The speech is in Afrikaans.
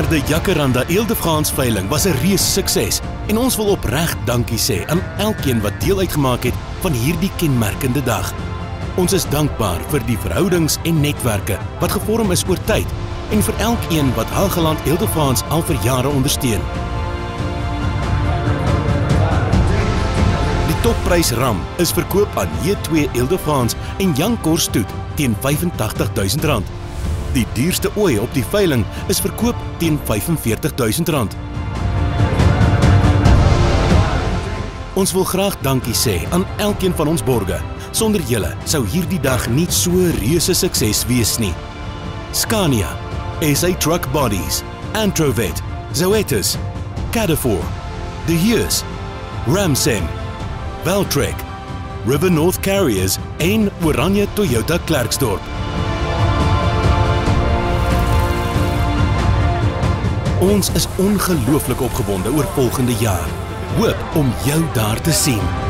3de Jacaranda Eel-de-France veiling was 'n reuse sukses en ons wil opreg dankie sê aan elkeen wat deel uitgemaak het van hierdie kenmerkende dag. Ons is dankbaar vir die verhoudings en netwerke wat gevorm is oor tyd en vir elkeen wat Hageland Eel-de-France al vir jare ondersteun. Die topprys ram is verkoop aan J2 Eel-de-France en Jan Korstoet teen R85.000. Die duurste ooi op die veiling is verkoop teen R45.000. Ons wil graag dankie sê aan elkeen van ons borge. Sonder julle sou hierdie dag nie so 'n reuse sukses wees nie. Scania, SA Truck Bodies, Antrovet, Zoetis, Cadafor, De Heers, Ramsem, Valtrek, River North Carriers en Oranje Toyota Klerksdorp. Ons is ongelooflik opgewonde oor volgende jaar. Hoop om jou daar te sien.